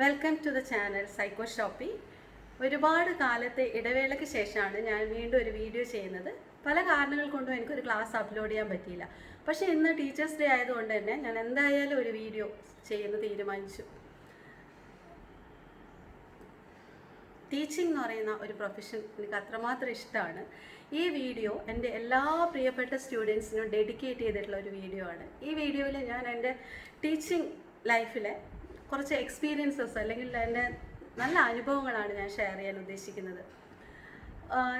Welcome to the channel Psycho Shoppy. ഒരുപാട് കാലത്തെ ഇടവേളയ്ക്ക് ശേഷമാണ് ഞാൻ വീണ്ടും ഒരു വീഡിയോ ചെയ്യുന്നത്. പല കാരണങ്ങൾ കൊണ്ടും എനിക്കൊരു ക്ലാസ് അപ്ലോഡ് ചെയ്യാൻ പറ്റിയില്ല. പക്ഷേ ഇന്ന് ടീച്ചേഴ്സ് ഡേ ആയതുകൊണ്ട് തന്നെ ഞാൻ എന്തായാലും ഒരു വീഡിയോ ചെയ്യുന്നു തീരുമാനിച്ചു. ടീച്ചിങ് എന്ന് പറയുന്ന ഒരു പ്രൊഫഷൻ എനിക്ക് അത്രമാത്രം ഇഷ്ടമാണ്. ഈ വീഡിയോ എൻ്റെ എല്ലാ പ്രിയപ്പെട്ട സ്റ്റുഡൻസിനും ഡെഡിക്കേറ്റ് ചെയ്തിട്ടുള്ള ഒരു വീഡിയോ ആണ്. ഈ വീഡിയോയിൽ ഞാൻ എൻ്റെ ടീച്ചിങ് ലൈഫിലെ കുറച്ച് എക്സ്പീരിയൻസസ് അല്ലെങ്കിൽ എൻ്റെ നല്ല അനുഭവങ്ങളാണ് ഞാൻ ഷെയർ ചെയ്യാൻ ഉദ്ദേശിക്കുന്നത്.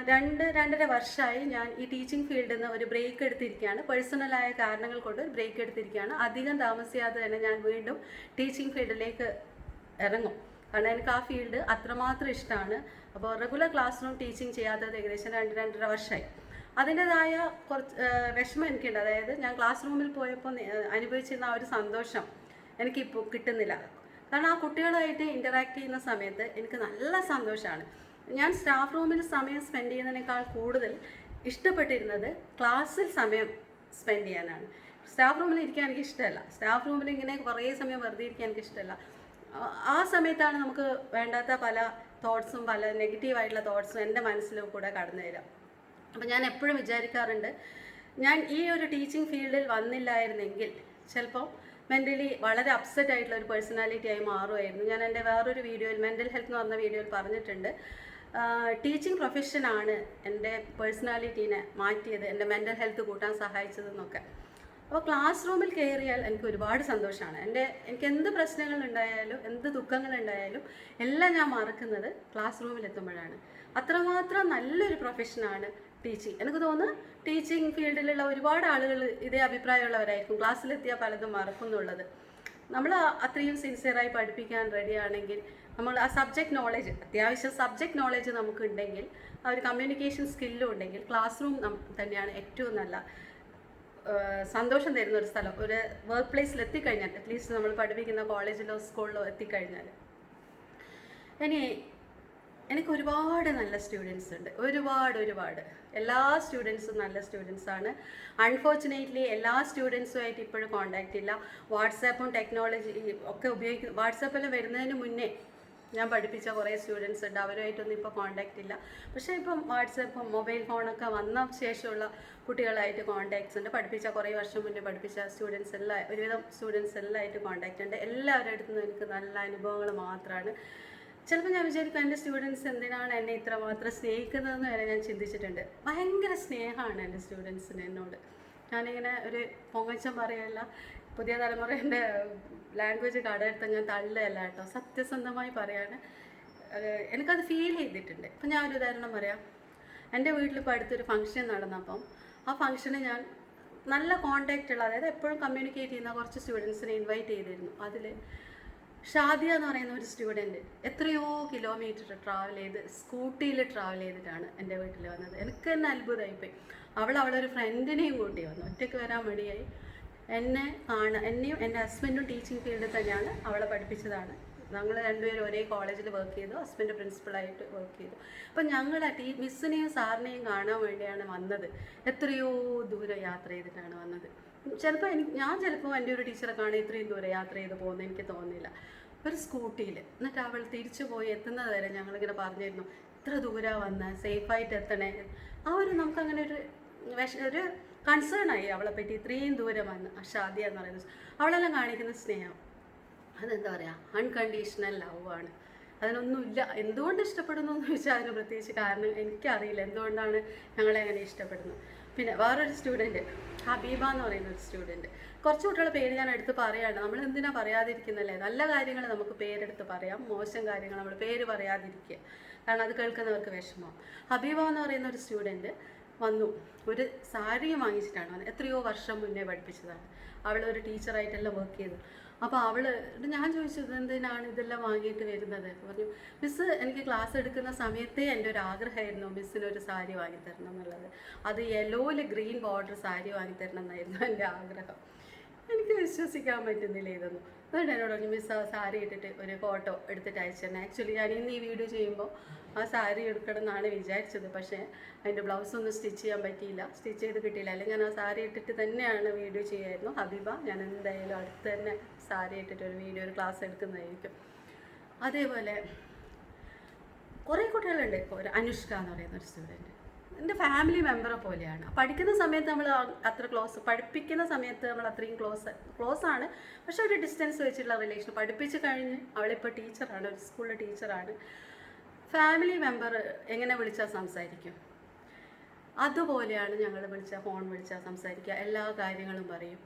2-2.5 വർഷമായി ഞാൻ ഈ ടീച്ചിങ് ഫീൽഡിൽ നിന്ന് ഒരു ബ്രേക്ക് എടുത്തിരിക്കുകയാണ്. പേഴ്സണലായ കാരണങ്ങൾ കൊണ്ട് ഒരു ബ്രേക്ക് എടുത്തിരിക്കുകയാണ്. അധികം താമസിയാതെ തന്നെ ഞാൻ വീണ്ടും ടീച്ചിങ് ഫീൽഡിലേക്ക് ഇറങ്ങും. കാരണം എനിക്ക് ആ ഫീൽഡ് അത്രമാത്രം ഇഷ്ടമാണ്. അപ്പോൾ റെഗുലർ ക്ലാസ് റൂം ടീച്ചിങ് ചെയ്യാത്തത് ഏകദേശം 2-2.5 വർഷമായി. അതിൻ്റെതായ കുറച്ച് വിഷമം എനിക്കുണ്ട്. അതായത് ഞാൻ ക്ലാസ് റൂമിൽ പോയപ്പോൾ അനുഭവിച്ചിരുന്ന ആ ഒരു സന്തോഷം എനിക്കിപ്പോൾ കിട്ടുന്നില്ല. കാരണം ആ കുട്ടികളുമായിട്ട് ഇൻ്ററാക്ട് ചെയ്യുന്ന സമയത്ത് എനിക്ക് നല്ല സന്തോഷമാണ്. ഞാൻ സ്റ്റാഫ് റൂമിൽ സമയം സ്പെൻഡ് ചെയ്യുന്നതിനേക്കാൾ കൂടുതൽ ഇഷ്ടപ്പെട്ടിരുന്നത് ക്ലാസ്സിൽ സമയം സ്പെൻഡ് ചെയ്യാനാണ്. സ്റ്റാഫ് റൂമിൽ ഇരിക്കാൻ എനിക്ക് ഇഷ്ടമല്ല. സ്റ്റാഫ് റൂമിൽ ഇങ്ങനെ കുറേ സമയം വെറുതെ ഇരിക്കാൻ എനിക്ക് ഇഷ്ടമല്ല. ആ സമയത്താണ് നമുക്ക് വേണ്ടാത്ത പല തോട്ട്സും പല നെഗറ്റീവായിട്ടുള്ള തോട്ട്സും എൻ്റെ മനസ്സിലും കൂടെ കടന്നു വരാം. അപ്പോൾ ഞാൻ എപ്പോഴും വിചാരിക്കാറുണ്ട്, ഞാൻ ഈ ഒരു ടീച്ചിങ് ഫീൽഡിൽ വന്നില്ലായിരുന്നെങ്കിൽ ചിലപ്പോൾ മെൻ്റലി വളരെ അപ്സെറ്റ് ആയിട്ടുള്ള ഒരു പേഴ്സണാലിറ്റി ആയി മാറുമായിരുന്നു. ഞാൻ എൻ്റെ വേറൊരു വീഡിയോയിൽ മെൻ്റൽ ഹെൽത്ത് എന്ന് പറഞ്ഞ വീഡിയോയിൽ പറഞ്ഞിട്ടുണ്ട്, ടീച്ചിങ് പ്രൊഫഷനാണ് എൻ്റെ പേഴ്സണാലിറ്റീനെ മാറ്റിയത്, എൻ്റെ മെൻ്റൽ ഹെൽത്ത് കൂട്ടാൻ സഹായിച്ചതെന്നൊക്കെ. അപ്പോൾ ക്ലാസ് റൂമിൽ കയറിയാൽ എനിക്ക് ഒരുപാട് സന്തോഷമാണ്. എനിക്ക് എന്ത് പ്രശ്നങ്ങളുണ്ടായാലും എന്ത് ദുഃഖങ്ങളുണ്ടായാലും എല്ലാം ഞാൻ മറക്കുന്നത് ക്ലാസ് റൂമിൽ എത്തുമ്പോഴാണ്. അത്രമാത്രം നല്ലൊരു പ്രൊഫഷനാണ് ടീച്ചിങ്. എനിക്ക് തോന്നുന്നു ടീച്ചിങ് ഫീൽഡിലുള്ള ഒരുപാട് ആളുകൾ ഇതേ അഭിപ്രായമുള്ളവരായിരിക്കും. ക്ലാസ്സിലെത്തിയാൽ പലതും മറക്കുന്നുള്ളത്. നമ്മൾ അത്രയും സിൻസിയറായി പഠിപ്പിക്കാൻ റെഡിയാണെങ്കിൽ, നമ്മൾ ആ സബ്ജക്റ്റ് നോളേജ്, അത്യാവശ്യം സബ്ജക്റ്റ് നോളേജ് നമുക്കുണ്ടെങ്കിൽ, ആ ഒരു കമ്മ്യൂണിക്കേഷൻ സ്കില്ലും ഉണ്ടെങ്കിൽ ക്ലാസ് റൂം തന്നെയാണ് ഏറ്റവും നല്ല സന്തോഷം തരുന്ന ഒരു സ്ഥലം. ഒരു വർക്ക് പ്ലേസിൽ എത്തിക്കഴിഞ്ഞാൽ, അറ്റ്ലീസ്റ്റ് നമ്മൾ പഠിപ്പിക്കുന്ന കോളേജിലോ സ്കൂളിലോ എത്തിക്കഴിഞ്ഞാൽ. എനിക്ക് ഒരുപാട് നല്ല സ്റ്റുഡൻസ് ഉണ്ട്, ഒരുപാട്. എല്ലാ സ്റ്റുഡൻസും നല്ല സ്റ്റുഡൻസാണ്. അൺഫോർച്ചുനേറ്റ്ലി എല്ലാ സ്റ്റുഡൻസുമായിട്ട് ഇപ്പോഴും കോൺടാക്റ്റ് ഇല്ല. വാട്സാപ്പും ടെക്നോളജി ഒക്കെ ഉപയോഗിക്കുന്നു. വാട്സാപ്പെല്ലാം വരുന്നതിന് മുന്നേ ഞാൻ പഠിപ്പിച്ച കുറേ സ്റ്റുഡൻസ് ഉണ്ട്, അവരുമായിട്ടൊന്നും ഇപ്പോൾ കോൺടാക്റ്റ് ഇല്ല. പക്ഷേ ഇപ്പം വാട്സാപ്പും മൊബൈൽ ഫോണൊക്കെ വന്ന ശേഷമുള്ള കുട്ടികളായിട്ട് കോൺടാക്ട്സ് ഉണ്ട്. പഠിപ്പിച്ച കുറേ വർഷം മുന്നേ പഠിപ്പിച്ച സ്റ്റുഡൻസ് എല്ലാം, ഒരുവിധം സ്റ്റുഡൻസ് എല്ലാമായിട്ട് കോൺടാക്റ്റ് ഉണ്ട്. എല്ലാവരുടെ അടുത്തു നിന്നും എനിക്ക് നല്ല അനുഭവങ്ങൾ മാത്രമാണ്. ചിലപ്പോൾ ഞാൻ വിചാരിക്കും, എൻ്റെ സ്റ്റുഡൻസ് എന്തിനാണ് എന്നെ ഇത്രമാത്രം സ്നേഹിക്കുന്നതെന്ന് വരെ ഞാൻ ചിന്തിച്ചിട്ടുണ്ട്. ഭയങ്കര സ്നേഹമാണ് എൻ്റെ സ്റ്റുഡൻസിന് എന്നോട്. ഞാനിങ്ങനെ ഒരു പൊങ്ങച്ചം പറയല്ല, പുതിയ തലമുറേൻ്റെ ലാംഗ്വേജ് കടയെടുത്ത് ഞാൻ തള്ളുകയല്ല കേട്ടോ, സത്യസന്ധമായി പറയാണ്. എനിക്കത് ഫീൽ ചെയ്തിട്ടുണ്ട്. ഇപ്പം ഞാൻ ഒരു ഉദാഹരണം പറയാം. എൻ്റെ വീട്ടിലിപ്പോൾ അടുത്തൊരു ഫംഗ്ഷൻ നടന്നപ്പം ആ ഫംഗ്ഷന് ഞാൻ നല്ല കോൺടാക്റ്റ് ഉള്ള, അതായത് എപ്പോഴും കമ്മ്യൂണിക്കേറ്റ് ചെയ്യുന്ന കുറച്ച് സ്റ്റുഡൻസിനെ ഇൻവൈറ്റ് ചെയ്തിരുന്നു. അതിൽ ഷാദിയ എന്ന് പറയുന്ന ഒരു സ്റ്റുഡൻറ്റ് എത്രയോ കിലോമീറ്റർ ട്രാവൽ ചെയ്ത്, സ്കൂട്ടിയിൽ ട്രാവൽ ചെയ്തിട്ടാണ് എൻ്റെ വീട്ടിൽ വന്നത്. എനിക്ക് തന്നെ അത്ഭുതമായിപ്പോയി. അവളൊരു ഫ്രണ്ടിനെയും കൂട്ടി വന്നു, ഒറ്റയ്ക്ക് വരാൻ മടിയായി. എന്നെയും എൻ്റെ ഹസ്ബൻഡും ടീച്ചിങ് ഫീൽഡിൽ തന്നെയാണ്, അവളെ പഠിപ്പിച്ചതാണ്. ഞങ്ങൾ രണ്ടുപേരും ഒരേ കോളേജിൽ വർക്ക് ചെയ്തു, ഹസ്ബൻഡ് പ്രിൻസിപ്പളായിട്ട് വർക്ക് ചെയ്തു. അപ്പം ഞങ്ങൾ മിസ്സിനെയും സാറിനെയും കാണാൻ വേണ്ടിയാണ് വന്നത്. എത്രയോ ദൂരം യാത്ര ചെയ്തിട്ടാണ് വന്നത്. ഞാൻ ചിലപ്പോൾ എൻ്റെ ഒരു ടീച്ചറെ കാണാൻ ഇത്രയും ദൂരം യാത്ര ചെയ്ത് പോകുന്നത് എനിക്ക് തോന്നുന്നില്ല. ഒരു സ്കൂട്ടിയിൽ, എന്നിട്ട് അവൾ തിരിച്ചു പോയി എത്തുന്നത് വരെ ഞങ്ങളിങ്ങനെ പറഞ്ഞിരുന്നു, ഇത്ര ദൂരം വന്ന് സേഫായിട്ട് എത്തണേ. നമുക്കങ്ങനെ ഒരു കൺസേൺ ആയി അവളെ പറ്റി. ഇത്രയും ദൂരം വന്ന് ഷാദിയ എന്ന് പറയുന്നത്, അവളെല്ലാം കാണിക്കുന്ന സ്നേഹം, അതെന്താ പറയുക, അൺകണ്ടീഷണൽ ലവ് ആണ്. അതിനൊന്നുമില്ല. എന്തുകൊണ്ട് ഇഷ്ടപ്പെടുന്നു എന്ന് ചോദിച്ചാൽ അതിന് പ്രത്യേകിച്ച് കാരണം എനിക്കറിയില്ല എന്തുകൊണ്ടാണ് ഞങ്ങളെ അങ്ങനെ ഇഷ്ടപ്പെടുന്നത്. പിന്നെ വേറൊരു സ്റ്റുഡൻറ്റ്, ഹബീബ എന്ന് പറയുന്ന ഒരു സ്റ്റുഡൻറ്റ്. കുറച്ച് കുട്ടികളുടെ പേര് ഞാൻ എടുത്ത് പറയുകയാണ്. നമ്മൾ എന്തിനാ പറയാതിരിക്കുന്നല്ലേ? നല്ല കാര്യങ്ങൾ നമുക്ക് പേരെടുത്ത് പറയാം, മോശം കാര്യങ്ങൾ നമ്മൾ പേര് പറയാതിരിക്കുക. കാരണം അത് കേൾക്കുന്നവർക്ക് വിഷമം. ഹബീബ എന്ന് പറയുന്ന ഒരു സ്റ്റുഡൻറ്റ് വന്നു, ഒരു സാരിയും വാങ്ങിച്ചിട്ടാണ് വന്നത്. എത്രയോ വർഷം മുന്നേ പഠിപ്പിച്ചതാണ്. അവളൊരു ടീച്ചറായിട്ടെല്ലാം വർക്ക് ചെയ്തു. അപ്പോൾ ഞാൻ ചോദിച്ചു, എന്തിനാണ് ഇതെല്ലാം വാങ്ങിയിട്ട് വരുന്നത്? പറഞ്ഞു, മിസ്സ് എനിക്ക് ക്ലാസ് എടുക്കുന്ന സമയത്തേ എൻ്റെ ഒരു ആഗ്രഹമായിരുന്നു മിസ്സിനൊരു സാരി വാങ്ങിത്തരണം എന്നുള്ളത്. അത് യെല്ലോയിൽ ഗ്രീൻ ബോർഡർ സാരി വാങ്ങിത്തരണം എന്നായിരുന്നു എൻ്റെ ആഗ്രഹം. എനിക്ക് വിശ്വസിക്കാൻ പറ്റുന്നില്ല ഇതൊന്നും. അതുകൊണ്ട് എന്നോട് പറഞ്ഞു, മിസ് ആ സാരി ഇട്ടിട്ട് ഒരു ഫോട്ടോ എടുത്തിട്ട് അയച്ചു തന്നെ. ആക്ച്വലി ഞാൻ ഇന്ന് ഈ വീഡിയോ ചെയ്യുമ്പോൾ ആ സാരി എടുക്കണം എന്നാണ് വിചാരിച്ചത്. പക്ഷേ അതിൻ്റെ ബ്ലൗസൊന്നും സ്റ്റിച്ച് ചെയ്യാൻ പറ്റിയില്ല, സ്റ്റിച്ച് ചെയ്ത് കിട്ടിയില്ല. അല്ലെങ്കിൽ ഞാൻ ആ സാരി ഇട്ടിട്ട് തന്നെയാണ് വീഡിയോ ചെയ്യുമായിരുന്നു. ഹബീബ, ഞാൻ എന്തായാലും അടുത്ത് തന്നെ സാരി ഇട്ടിട്ട് ഒരു വീഡിയോ, ഒരു ക്ലാസ് എടുക്കുന്നതായിരിക്കും. അതേപോലെ കുറേ കുട്ടികളുണ്ട്. ഇപ്പോൾ ഒരു അനുഷ്ക എന്ന് പറയുന്ന ഒരു സ്റ്റുഡൻറ്റ് എൻ്റെ ഫാമിലി മെമ്പറെ പോലെയാണ്. പഠിക്കുന്ന സമയത്ത് നമ്മൾ അത്ര പഠിപ്പിക്കുന്ന സമയത്ത് നമ്മൾ അത്രയും ക്ലോസ് ആണ്. പക്ഷെ ഒരു ഡിസ്റ്റൻസ് വെച്ചിട്ടുള്ള റിലേഷൻ. പഠിപ്പിച്ച് കഴിഞ്ഞ് അവളിപ്പോൾ ടീച്ചറാണ്, ഒരു സ്കൂളിലെ ടീച്ചറാണ്. ഫാമിലി മെമ്പർ എങ്ങനെ വിളിച്ചാൽ സംസാരിക്കും, അതുപോലെയാണ് ഞങ്ങൾ ഫോൺ വിളിച്ചാൽ സംസാരിക്കുക. എല്ലാ കാര്യങ്ങളും പറയും,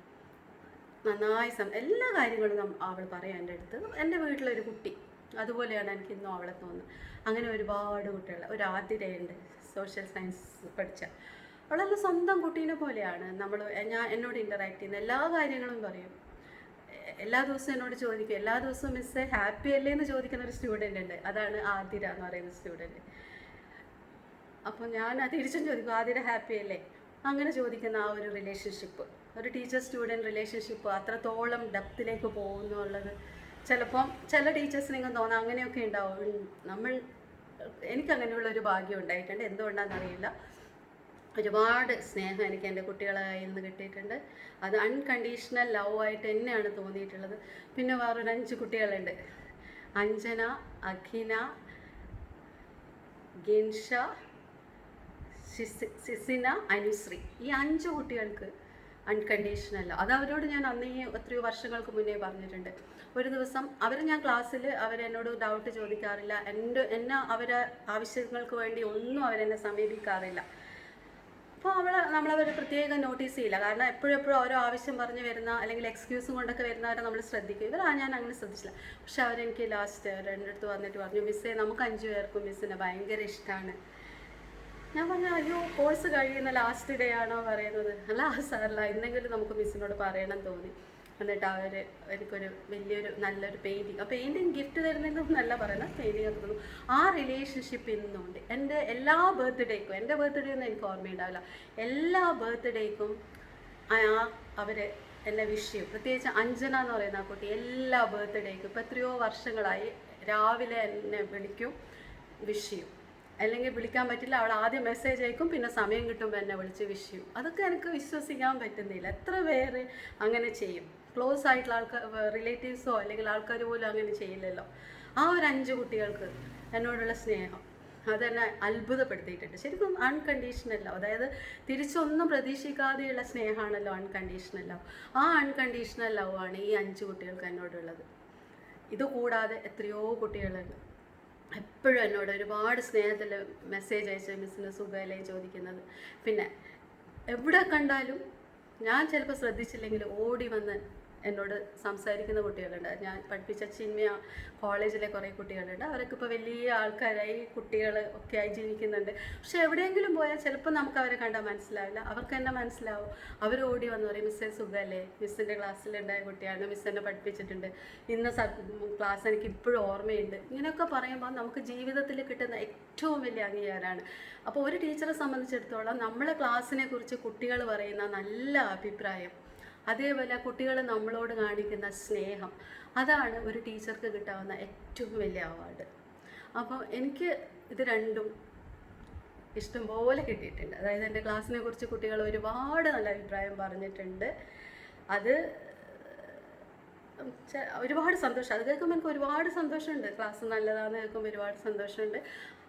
നന്നായി എല്ലാ കാര്യങ്ങളും അവൾ പറയും എൻ്റെ അടുത്ത്. എൻ്റെ വീട്ടിലൊരു കുട്ടി അതുപോലെയാണ് എനിക്ക് ഇന്നും അവളെ തോന്നുന്നത്. അങ്ങനെ ഒരുപാട് കുട്ടികൾ. ഒരു ആതിരയുണ്ട്, സോഷ്യൽ സയൻസ് പഠിച്ച. അവളെല്ലാം സ്വന്തം കുട്ടീനെ പോലെയാണ്. എന്നോട് ഇൻ്ററാക്ട് ചെയ്യുന്ന എല്ലാ കാര്യങ്ങളും പറയും. എല്ലാ ദിവസവും എന്നോട് ചോദിക്കും, എല്ലാ ദിവസവും മിസ്സേ ഹാപ്പി അല്ലേ എന്ന് ചോദിക്കുന്ന ഒരു സ്റ്റുഡൻ്റ് ഉണ്ട്. അതാണ് ആതിര എന്ന് പറയുന്ന സ്റ്റുഡൻറ്റ്. അപ്പോൾ ഞാൻ തിരിച്ചും ചോദിക്കും, ആതിര ഹാപ്പി അല്ലേ? അങ്ങനെ ചോദിക്കുന്ന ആ ഒരു റിലേഷൻഷിപ്പ്, ഒരു ടീച്ചർ സ്റ്റുഡൻറ്റ് റിലേഷൻഷിപ്പ് അത്രത്തോളം ഡെപ്തിലേക്ക് പോകുന്നുള്ളത് ചിലപ്പം ചില ടീച്ചേഴ്സിന് ഇങ്ങനെ തോന്നാം അങ്ങനെയൊക്കെ ഉണ്ടാവും. എനിക്കങ്ങനെയുള്ള ഒരു ഭാഗ്യം ഉണ്ടായിട്ടുണ്ട്. എന്തുകൊണ്ടാണെന്നറിയില്ല. ഒരുപാട് സ്നേഹം എനിക്ക് എൻ്റെ കുട്ടികളെ കയ്യിൽ നിന്ന് കിട്ടിയിട്ടുണ്ട്. അത് അൺകണ്ടീഷണൽ ലവ് ആയിട്ട് തന്നെയാണ് തോന്നിയിട്ടുള്ളത്. പിന്നെ വേറൊരു 5 കുട്ടികളുണ്ട്. അഞ്ജന, അഖിന, ഗിൻഷ, സിസിന, അനുശ്രീ. ഈ 5 കുട്ടികൾക്ക് അൺകണ്ടീഷണൽ ലവ്. അത് അവരോട് ഞാൻ അന്നേ എത്രയോ വർഷങ്ങൾക്ക് മുന്നേ പറഞ്ഞിട്ടുണ്ട്. ഒരു ദിവസം ഞാൻ ക്ലാസ്സിൽ അവരെന്നോട് ഡൗട്ട് ചോദിക്കാറില്ല. എന്നെ അവരെ ആവശ്യങ്ങൾക്ക് വേണ്ടി ഒന്നും അവരെന്നെ സമീപിക്കാറില്ല. അപ്പോൾ നമ്മളവർ പ്രത്യേകം നോട്ടീസ് ചെയ്യില്ല. കാരണം എപ്പോഴും ഓരോ ആവശ്യം പറഞ്ഞ് വരുന്ന അല്ലെങ്കിൽ എക്സ്ക്യൂസും കൊണ്ടൊക്കെ വരുന്നവരെ നമ്മൾ ശ്രദ്ധിക്കും. ഞാൻ അങ്ങനെ ശ്രദ്ധിച്ചില്ല. പക്ഷെ അവരെനിക്ക് ലാസ്റ്റ് എൻ്റെ അടുത്ത് വന്നിട്ട് പറഞ്ഞു, മിസ്സേ നമുക്ക് 5 പേർക്കും മിസ്സിനെ ഭയങ്കര ഇഷ്ടമാണ്. ഞാൻ പറഞ്ഞു, അയ്യോ കോഴ്സ് കഴിയുന്ന ലാസ്റ്റ് ഡേ ആണോ പറയുന്നത്? അല്ല സാറല്ല, എന്തെങ്കിലും നമുക്ക് മിസ്സിനോട് പറയണം തോന്നി. എന്നിട്ട് എനിക്കൊരു നല്ലൊരു പെയിൻറ്റിങ് ഗിഫ്റ്റ് തരുന്നതെന്നും നല്ല പറയുന്നത്, പെയിൻറ്റിങ് ഒക്കെ തന്നു. ആ റിലേഷൻഷിപ്പ് ഇന്നുണ്ട്. എൻ്റെ എല്ലാ ബർത്ത്ഡേക്കും, എൻ്റെ ബർത്ത്ഡേ ഒന്നും എനിക്ക് ഓർമ്മയുണ്ടാവില്ല, എല്ലാ ബർത്ത്ഡേക്കും അവർ എന്നെ വിഷ് ചെയ്യും. പ്രത്യേകിച്ച് അഞ്ജന എന്ന് പറയുന്ന ആ കുട്ടി എല്ലാ ബർത്ത്ഡേക്കും ഇപ്പോൾ എത്രയോ വർഷങ്ങളായി രാവിലെ എന്നെ വിളിക്കും, വിഷ് ചെയ്യും. അല്ലെങ്കിൽ വിളിക്കാൻ പറ്റില്ല, അവൾ ആദ്യം മെസ്സേജ് അയക്കും, പിന്നെ സമയം കിട്ടുമ്പോൾ എന്നെ വിളിച്ച് വിഷ് ചെയ്യും. അതൊക്കെ എനിക്ക് വിശ്വസിക്കാൻ പറ്റുന്നില്ല. എത്ര പേര് അങ്ങനെ ചെയ്യും? ക്ലോസ് ആയിട്ടുള്ള ആൾക്കാർ, റിലേറ്റീവ്സോ അല്ലെങ്കിൽ ആൾക്കാർ പോലും അങ്ങനെ ചെയ്യില്ലല്ലോ. ആ ഒരു 5 കുട്ടികൾക്ക് എന്നോടുള്ള സ്നേഹം അതെന്നെ അത്ഭുതപ്പെടുത്തിയിട്ടുണ്ട്. ശരിക്കും അൺകണ്ടീഷണൽ ലവ്, അതായത് തിരിച്ചൊന്നും പ്രതീക്ഷിക്കാതെയുള്ള സ്നേഹമാണല്ലോ അൺകണ്ടീഷണൽ ലവ്. ആ അൺകണ്ടീഷണൽ ലവ് ആണ് ഈ 5 കുട്ടികൾക്ക് എന്നോടുള്ളത്. ഇതുകൂടാതെ എത്രയോ കുട്ടികളുണ്ട് എപ്പോഴും എന്നോട് ഒരുപാട് സ്നേഹത്തിൽ മെസ്സേജ് അയച്ച് മിസ്സിന് സുഖമല്ലേ ചോദിക്കുന്നത്. പിന്നെ എവിടെ കണ്ടാലും ഞാൻ ചിലപ്പോൾ ശ്രദ്ധിച്ചില്ലെങ്കിൽ ഓടി വന്ന് എന്നോട് സംസാരിക്കുന്ന കുട്ടികളുണ്ട്. ഞാൻ പഠിപ്പിച്ച ചിന്മയ കോളേജിലെ കുറേ കുട്ടികളുണ്ട്. അവരൊക്കെ ഇപ്പോൾ വലിയ ആൾക്കാരായി, കുട്ടികൾ ഒക്കെ ആയി ജീവിക്കുന്നുണ്ട്. പക്ഷെ എവിടെയെങ്കിലും പോയാൽ ചിലപ്പോൾ നമുക്ക് അവരെ കണ്ടാൽ മനസ്സിലാവില്ല, അവർക്ക് തന്നെ മനസ്സിലാവും. അവർ ഓടി വന്ന് പറയും, മിസ്സേ സുഖമല്ലേ, മിസ്സിൻ്റെ ക്ലാസ്സിലുണ്ടായ കുട്ടിയാണ്, മിസ് എന്നെ പഠിപ്പിച്ചിട്ടുണ്ട്, ഇന്ന ക്ലാസ് എനിക്ക് ഇപ്പോഴും ഓർമ്മയുണ്ട്. ഇങ്ങനെയൊക്കെ പറയുമ്പോൾ നമുക്ക് ജീവിതത്തിൽ കിട്ടുന്ന ഏറ്റവും വലിയ അംഗീകാരമാണ്. അപ്പോൾ ഒരു ടീച്ചറെ സംബന്ധിച്ചിടത്തോളം നമ്മളെ ക്ലാസ്സിനെ കുറിച്ച് കുട്ടികൾ പറയുന്ന നല്ല അഭിപ്രായം, അതേപോലെ കുട്ടികൾ നമ്മളോട് കാണിക്കുന്ന സ്നേഹം, അതാണ് ഒരു ടീച്ചർക്ക് കിട്ടാവുന്ന ഏറ്റവും വലിയ അവാർഡ്. അപ്പോൾ എനിക്ക് ഇത് രണ്ടും ഇഷ്ടംപോലെ കിട്ടിയിട്ടുണ്ട്. അതായത് എൻ്റെ ക്ലാസ്സിനെ കുറിച്ച് കുട്ടികൾ ഒരുപാട് നല്ല അഭിപ്രായം പറഞ്ഞിട്ടുണ്ട്. അത് ഒരുപാട് സന്തോഷം. അത് കേൾക്കുമ്പോൾ എനിക്ക് ഒരുപാട് സന്തോഷമുണ്ട്. ക്ലാസ് നല്ലതാണെന്ന് കേൾക്കുമ്പോൾ ഒരുപാട് സന്തോഷമുണ്ട്.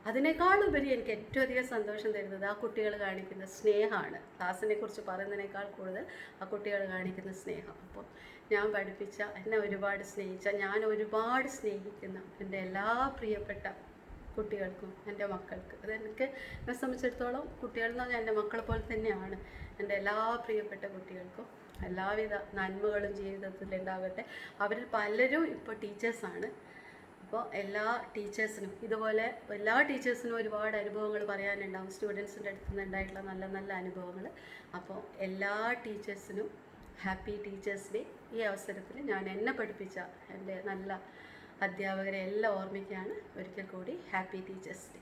അതിനേക്കാളുപരി എനിക്ക് ഏറ്റവും അധികം സന്തോഷം തരുന്നത് ആ കുട്ടികൾ കാണിക്കുന്ന സ്നേഹമാണ്. ക്ലാസ്സിനെ കുറിച്ച് പറയുന്നതിനേക്കാൾ കൂടുതൽ ആ കുട്ടികൾ കാണിക്കുന്ന സ്നേഹം. അപ്പോൾ ഞാൻ പഠിപ്പിച്ച, എന്നെ ഒരുപാട് സ്നേഹിച്ച, ഞാൻ ഒരുപാട് സ്നേഹിക്കുന്ന എൻ്റെ എല്ലാ പ്രിയപ്പെട്ട കുട്ടികൾക്കും എൻ്റെ മക്കൾക്ക്, എന്നെ സംബന്ധിച്ചിടത്തോളം കുട്ടികൾ എന്ന് പറഞ്ഞാൽ എൻ്റെ മക്കളെ പോലെ തന്നെയാണ്. എൻ്റെ എല്ലാ പ്രിയപ്പെട്ട കുട്ടികൾക്കും എല്ലാവിധ നന്മകളും ജീവിതത്തിൽ ഉണ്ടാകട്ടെ. അവരിൽ പലരും ഇപ്പോൾ ടീച്ചേഴ്സാണ്. അപ്പോൾ എല്ലാ ടീച്ചേഴ്സിനും ഇതുപോലെ എല്ലാ ടീച്ചേഴ്സിനും ഒരുപാട് അനുഭവങ്ങൾ പറയാനുണ്ടാവും, സ്റ്റുഡൻസിൻ്റെ അടുത്ത് നിന്ന് ഉണ്ടായിട്ടുള്ള നല്ല നല്ല അനുഭവങ്ങൾ. അപ്പോൾ എല്ലാ ടീച്ചേഴ്സിനും ഹാപ്പി ടീച്ചേഴ്സ് ഡേ. ഈ അവസരത്തിൽ ഞാൻ എന്നെ പഠിപ്പിച്ച എൻ്റെ നല്ല അധ്യാപകരെ എല്ലാം ഓർമ്മിക്കുകയാണ്. ഒരിക്കൽ കൂടി ഹാപ്പി ടീച്ചേഴ്സ് ഡേ.